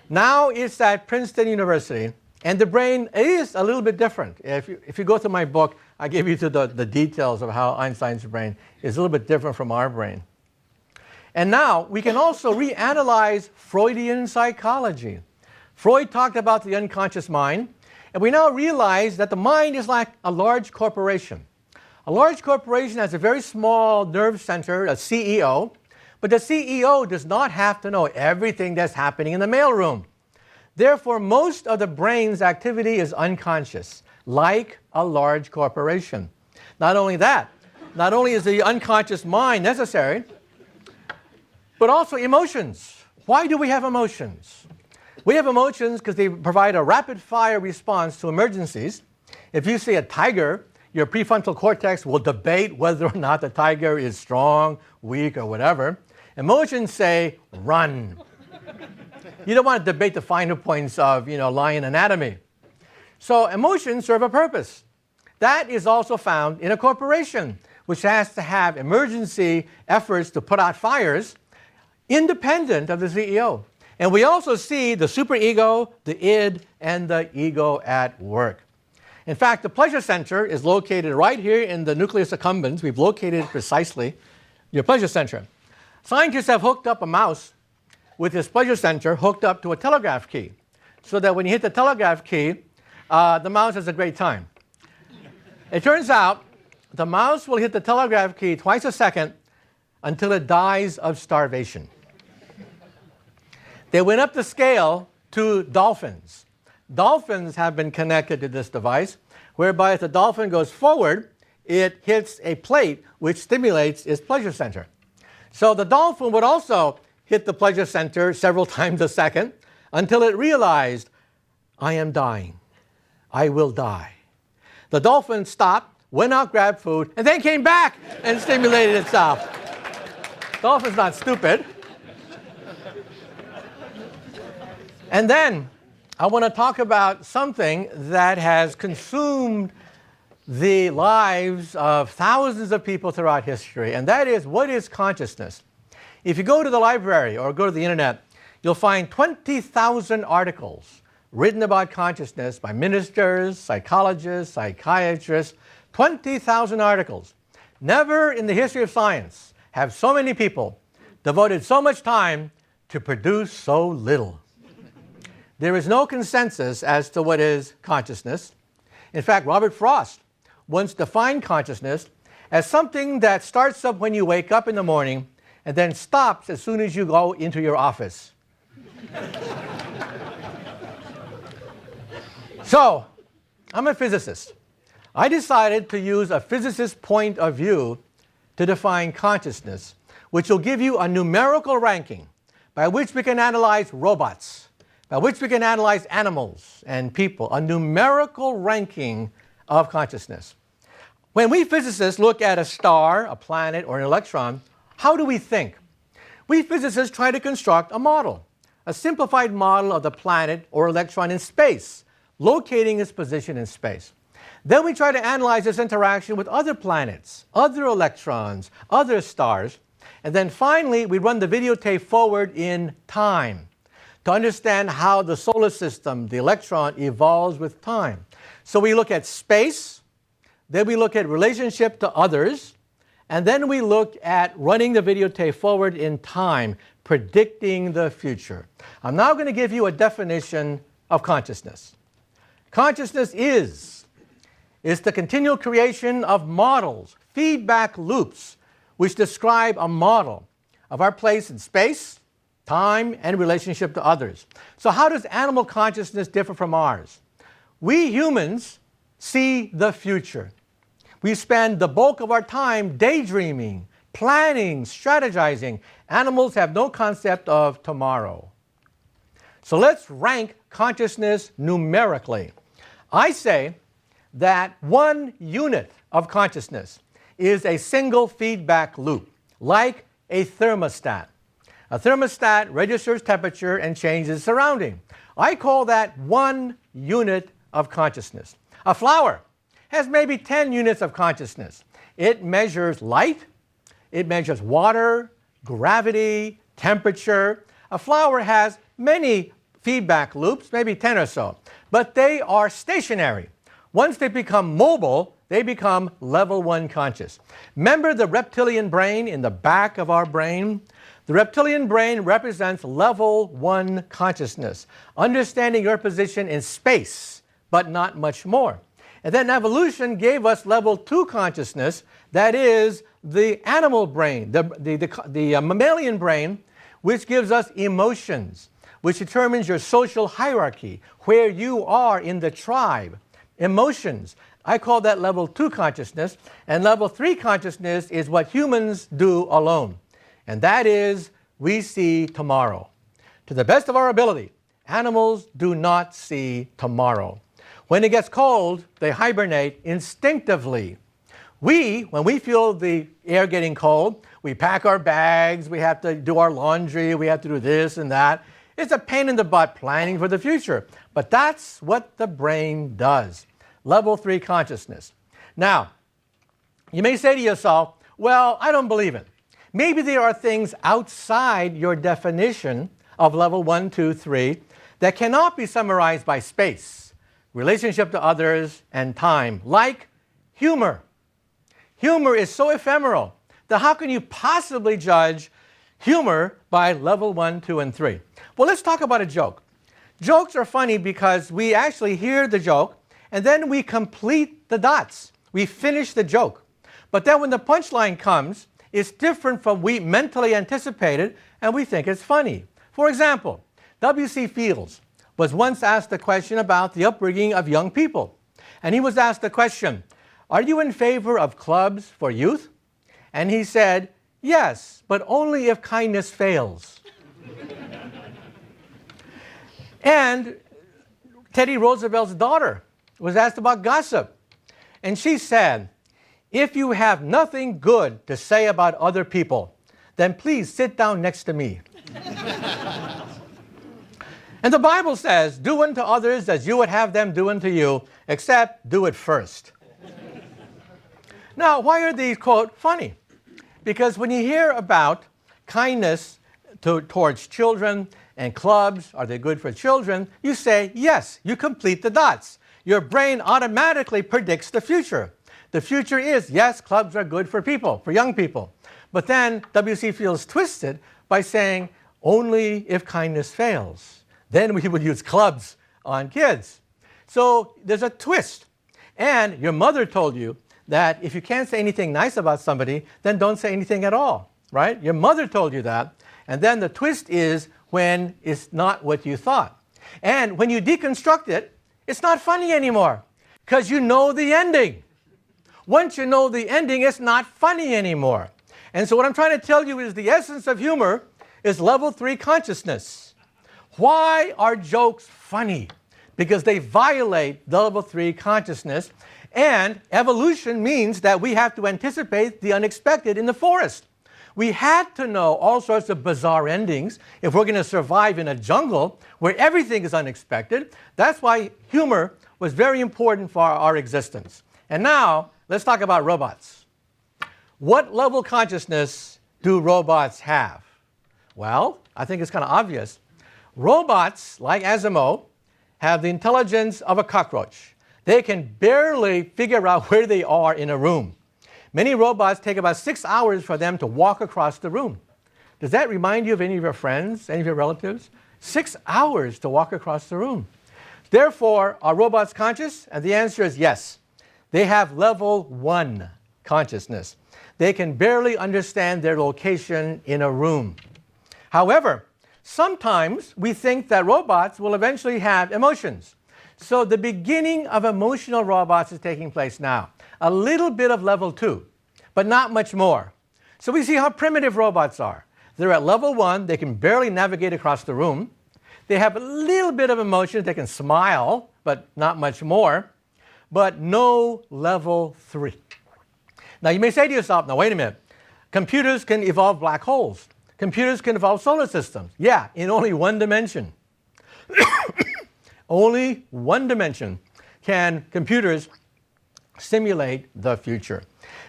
Now it's at Princeton University, and the brain is a little bit different. If you go through my book, I give you the details of how Einstein's brain is a little bit different from our brain. And now we can also reanalyze Freudian psychology. Freud talked about the unconscious mind, and we now realize that the mind is like a large corporation. A large corporation has a very small nerve center, a CEO, but the CEO does not have to know everything that's happening in the mailroom. Therefore, most of the brain's activity is unconscious, like a large corporation. Not only that, not only is the unconscious mind necessary, but also emotions. Why do we have emotions? We have emotions because they provide a rapid-fire response to emergencies. If you see a tiger, your prefrontal cortex will debate whether or not the tiger is strong, weak, or whatever. Emotions say, run. You don't want to debate the finer points of, lion anatomy. So emotions serve a purpose. That is also found in a corporation, which has to have emergency efforts to put out fires independent of the CEO. And we also see the superego, the id, and the ego at work. In fact, the pleasure center is located right here in the nucleus accumbens. We've located it precisely, your pleasure center. Scientists have hooked up a mouse with this pleasure center hooked up to a telegraph key, so that when you hit the telegraph key, the mouse has a great time. It turns out the mouse will hit the telegraph key twice a second until it dies of starvation. They went up the scale to dolphins. Dolphins have been connected to this device, whereby if the dolphin goes forward, it hits a plate which stimulates its pleasure center. So the dolphin would also hit the pleasure center several times a second until it realized, I am dying. I will die. The dolphin stopped, went out, grabbed food, and then came back and stimulated itself. Dolphin's not stupid. And then I want to talk about something that has consumed the lives of thousands of people throughout history, and that is, what is consciousness? If you go to the library or go to the internet, you'll find 20,000 articles written about consciousness by ministers, psychologists, psychiatrists, 20,000 articles. Never in the history of science have so many people devoted so much time to produce so little. There is no consensus as to what is consciousness. In fact, Robert Frost once defined consciousness as something that starts up when you wake up in the morning and then stops as soon as you go into your office. So, I'm a physicist. I decided to use a physicist's point of view to define consciousness, which will give you a numerical ranking by which we can analyze robots, by which we can analyze animals and people, a numerical ranking of consciousness. When we physicists look at a star, a planet, or an electron, how do we think? We physicists try to construct a model, a simplified model of the planet or electron in space, locating its position in space. Then we try to analyze its interaction with other planets, other electrons, other stars, And then finally, we run the videotape forward in time to understand how the solar system, the electron, evolves with time. So we look at space, then we look at relationship to others, and then we look at running the videotape forward in time, predicting the future. I'm now going to give you a definition of consciousness. Consciousness is the continual creation of models, feedback loops, which describe a model of our place in space, time, and relationship to others. So how does animal consciousness differ from ours? We humans see the future. We spend the bulk of our time daydreaming, planning, strategizing. Animals have no concept of tomorrow. So let's rank consciousness numerically. I say that 1 unit of consciousness is a single feedback loop, like a thermostat. A thermostat registers temperature and changes surrounding. I call that 1 unit of consciousness. A flower has maybe 10 units of consciousness. It measures light, it measures water, gravity, temperature. A flower has many feedback loops, maybe 10 or so, but they are stationary. Once they become mobile, they become level 1 conscious. Remember the reptilian brain in the back of our brain? The reptilian brain represents level 1 consciousness, understanding your position in space, but not much more. And then evolution gave us level 2 consciousness, that is the animal brain, the mammalian brain, which gives us emotions, which determines your social hierarchy, where you are in the tribe. Emotions, I call that level 2 consciousness, and level 3 consciousness is what humans do alone. And that is, we see tomorrow. To the best of our ability, animals do not see tomorrow. When it gets cold, they hibernate instinctively. When we feel the air getting cold, we pack our bags, we have to do our laundry, we have to do this and that. It's a pain in the butt planning for the future. But that's what the brain does. Level 3 consciousness. Now, you may say to yourself, well, I don't believe it. Maybe there are things outside your definition of level 1, 2, 3 that cannot be summarized by space, relationship to others, and time, like humor. Humor is so ephemeral that how can you possibly judge humor by level 1, 2, and 3? Well, let's talk about a joke. Jokes are funny because we actually hear the joke and then we complete the dots. We finish the joke. But then when the punchline comes, it's different from we mentally anticipated and we think it's funny. For example, W.C. Fields was once asked a question about the upbringing of young people. And he was asked the question, are you in favor of clubs for youth? And he said, yes, but only if kindness fails. And Teddy Roosevelt's daughter was asked about gossip. And she said, if you have nothing good to say about other people, then please sit down next to me. And the Bible says, do unto others as you would have them do unto you, except do it first. Now, why are these, quote, funny? Because when you hear about kindness towards children and clubs, are they good for children? You say, yes, you complete the dots. Your brain automatically predicts the future. The future is, yes, clubs are good for people, for young people. But then W.C. Fields twisted by saying, only if kindness fails. Then we would use clubs on kids. So there's a twist. And your mother told you that if you can't say anything nice about somebody, then don't say anything at all, right? Your mother told you that. And then the twist is when it's not what you thought. And when you deconstruct it, it's not funny anymore because you know the ending. Once you know the ending, it's not funny anymore. And so what I'm trying to tell you is the essence of humor is level 3 consciousness. Why are jokes funny? Because they violate the level 3 consciousness. And evolution means that we have to anticipate the unexpected in the forest. We had to know all sorts of bizarre endings if we're going to survive in a jungle where everything is unexpected. That's why humor was very important for our existence. And now, let's talk about robots. What level consciousness do robots have? Well, I think it's kind of obvious. Robots, like Asimov, have the intelligence of a cockroach. They can barely figure out where they are in a room. Many robots take about 6 hours for them to walk across the room. Does that remind you of any of your friends, any of your relatives? 6 hours to walk across the room. Therefore, are robots conscious? And the answer is yes. They have level 1 consciousness. They can barely understand their location in a room. However, sometimes we think that robots will eventually have emotions. So the beginning of emotional robots is taking place now. A little bit of level 2, but not much more. So we see how primitive robots are. They're at level 1. They can barely navigate across the room. They have a little bit of emotions. They can smile, but not much more. But no level 3. Now you may say to yourself, now wait a minute. Computers can evolve black holes. Computers can evolve solar systems. Yeah, in only one dimension. Only one dimension can computers simulate the future.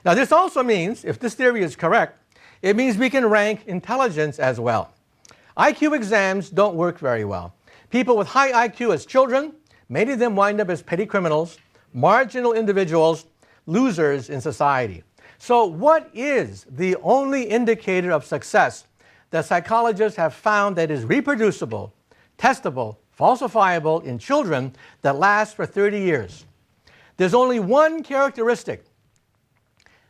Now this also means, if this theory is correct, it means we can rank intelligence as well. IQ exams don't work very well. People with high IQ as children, many of them wind up as petty criminals, marginal individuals, losers in society. So what is the only indicator of success that psychologists have found that is reproducible, testable, falsifiable in children that lasts for 30 years? There's only one characteristic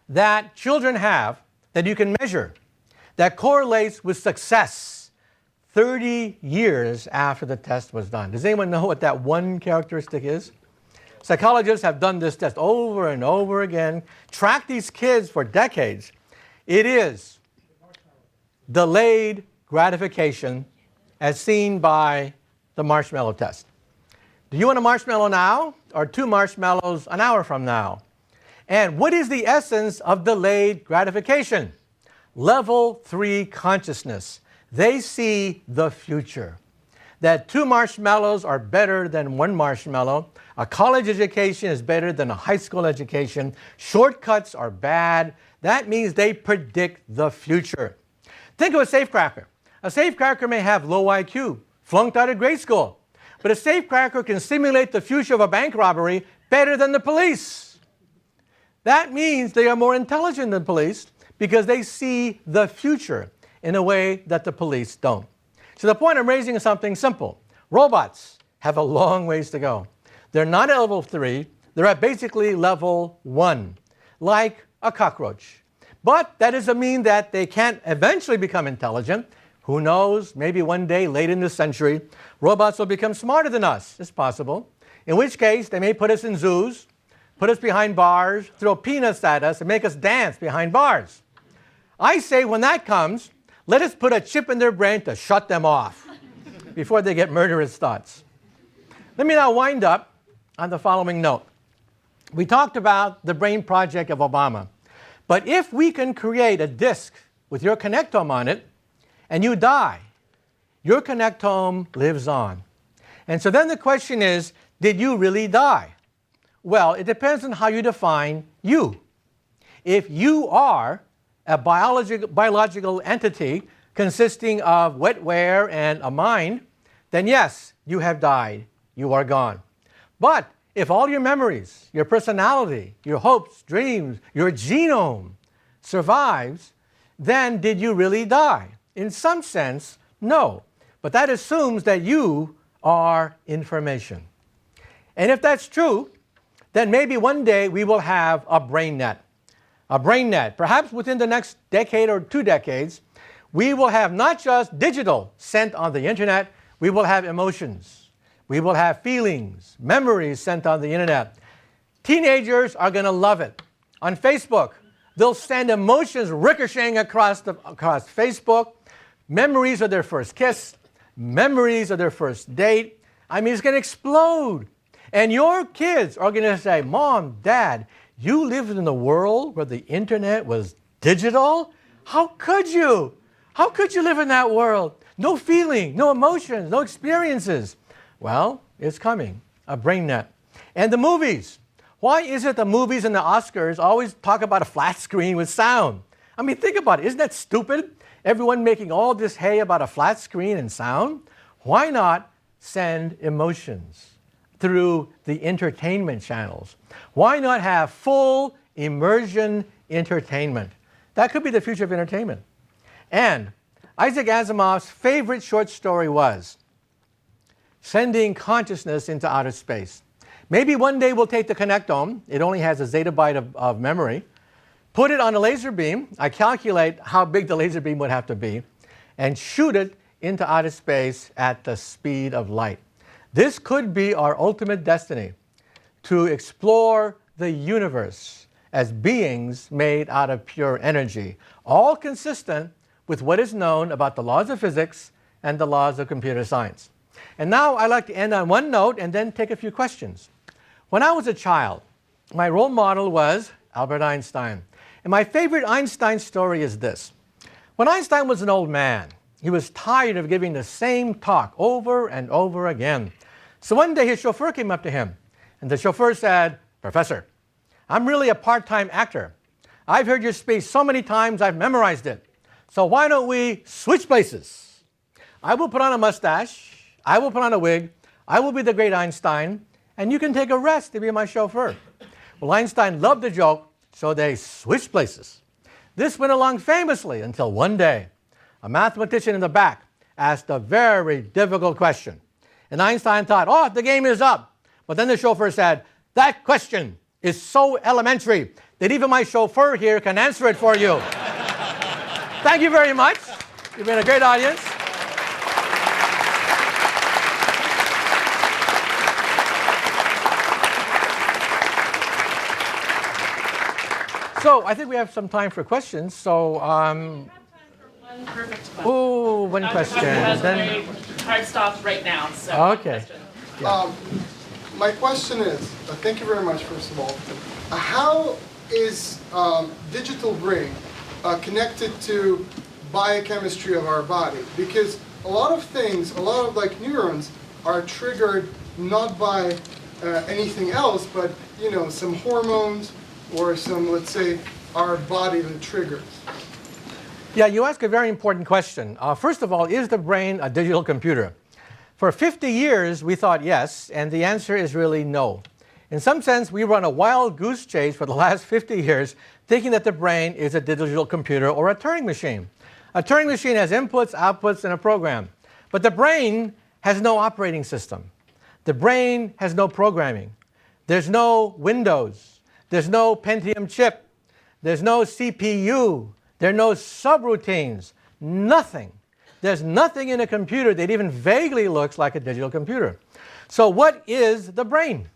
that children have that you can measure that correlates with success 30 years after the test was done. Does anyone know what that one characteristic is? Psychologists have done this test over and over again, tracked these kids for decades. It is delayed gratification as seen by the marshmallow test. Do you want a marshmallow now or 2 marshmallows an hour from now? And what is the essence of delayed gratification? Level 3 consciousness. They see the future. That 2 marshmallows are better than 1 marshmallow. A college education is better than a high school education. Shortcuts are bad. That means they predict the future. Think of a safecracker. A safecracker may have low IQ, flunked out of grade school. But a safecracker can simulate the future of a bank robbery better than the police. That means they are more intelligent than police because they see the future in a way that the police don't. So the point I'm raising is something simple. Robots have a long ways to go. They're not at level 3. They're at basically level 1, like a cockroach. But that doesn't mean that they can't eventually become intelligent. Who knows? Maybe one day, late in this century, robots will become smarter than us. It's possible. In which case, they may put us in zoos, put us behind bars, throw peanuts at us, and make us dance behind bars. I say when that comes, let us put a chip in their brain to shut them off before they get murderous thoughts. Let me now wind up on the following note. We talked about the brain project of Obama. But if we can create a disk with your connectome on it, and you die, your connectome lives on. And so then the question is, did you really die? Well, it depends on how you define you. If you are a biological entity consisting of wetware and a mind, then yes, you have died. You are gone. But if all your memories, your personality, your hopes, dreams, your genome survives, then did you really die? In some sense, no. But that assumes that you are information. And if that's true, then maybe one day we will have a brain net. A brain net. Perhaps within the next decade or 2 decades, we will have not just digital sent on the internet, we will have emotions. We will have feelings, memories sent on the internet. Teenagers are going to love it. On Facebook, they'll send emotions ricocheting across Facebook, memories of their first kiss, memories of their first date. I mean, it's going to explode. And your kids are going to say, Mom, Dad, you lived in a world where the internet was digital? How could you? How could you live in that world? No feeling, no emotions, no experiences. Well, it's coming, a brain net. And the movies. Why is it the movies and the Oscars always talk about a flat screen with sound? I mean, think about it. Isn't that stupid? Everyone making all this hay about a flat screen and sound. Why not send emotions through the entertainment channels? Why not have full immersion entertainment? That could be the future of entertainment. And Isaac Asimov's favorite short story was sending consciousness into outer space. Maybe one day we'll take the connectome. It only has a zettabyte of memory. Put it on a laser beam. I calculate how big the laser beam would have to be, and shoot it into outer space at the speed of light. This could be our ultimate destiny, to explore the universe as beings made out of pure energy, all consistent with what is known about the laws of physics and the laws of computer science. And now I'd like to end on one note and then take a few questions. When I was a child, my role model was Albert Einstein. And my favorite Einstein story is this. When Einstein was an old man, he was tired of giving the same talk over and over again. So one day his chauffeur came up to him, and the chauffeur said, "Professor, I'm really a part-time actor. I've heard your speech so many times I've memorized it. So why don't we switch places? I will put on a mustache, I will put on a wig, I will be the great Einstein, and you can take a rest to be my chauffeur." Well, Einstein loved the joke, so they switched places. This went along famously until one day, a mathematician in the back asked a very difficult question. And Einstein thought, oh, the game is up. But then the chauffeur said, that question is so elementary that even my chauffeur here can answer it for you. Thank you very much. You've been a great audience. So I think we have some time for questions. So, We have time for one perfect question. ooh, one question. Then hard stop right now. So Okay. My question is, thank you very much, first of all. How is digital brain connected to biochemistry of our body? Because a lot of things, a lot of like neurons are triggered not by anything else, but you know, some hormones or some, let's say, our body that triggers. Yeah, you ask a very important question. First of all, is the brain a digital computer? For 50 years, we thought yes, and the answer is really no. In some sense, we run a wild goose chase for the last 50 years, thinking that the brain is a digital computer or a Turing machine. A Turing machine has inputs, outputs, and a program. But the brain has no operating system. The brain has no programming. There's no Windows. There's no Pentium chip. There's no CPU. There are no subroutines. Nothing. There's nothing in a computer that even vaguely looks like a digital computer. So what is the brain?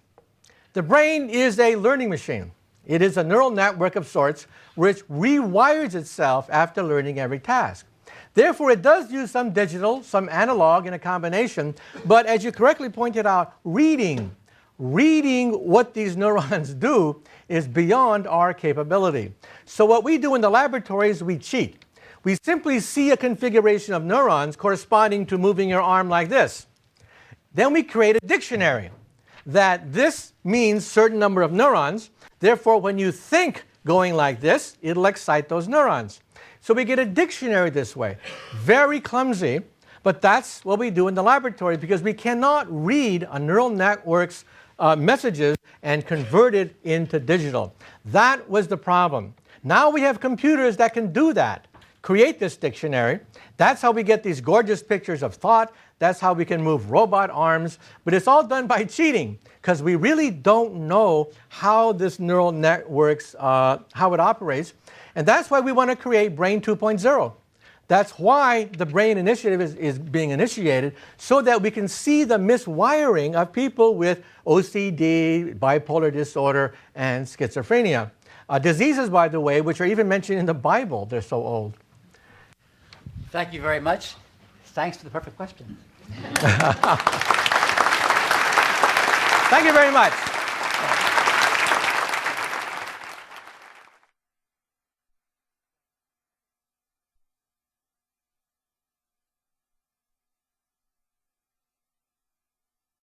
The brain is a learning machine. It is a neural network of sorts which rewires itself after learning every task. Therefore, it does use some digital, some analog, and a combination. But as you correctly pointed out, reading what these neurons do is beyond our capability. So what we do in the laboratories, we cheat. We simply see a configuration of neurons corresponding to moving your arm like this. Then we create a dictionary that this means certain number of neurons. Therefore, when you think going like this, it'll excite those neurons. So we get a dictionary this way. Very clumsy, but that's what we do in the laboratory because we cannot read a neural network's messages and convert it into digital. That was the problem. Now we have computers that can do that. Create this dictionary. That's how we get these gorgeous pictures of thought. That's how we can move robot arms. But it's all done by cheating because we really don't know how this neural networks, how it operates. And that's why we want to create Brain 2.0. That's why the Brain Initiative is being initiated, so that we can see the miswiring of people with OCD, bipolar disorder, and schizophrenia. Diseases, by the way, which are even mentioned in the Bible. They're so old. Thank you very much. Thanks for the perfect question. Thank you very much.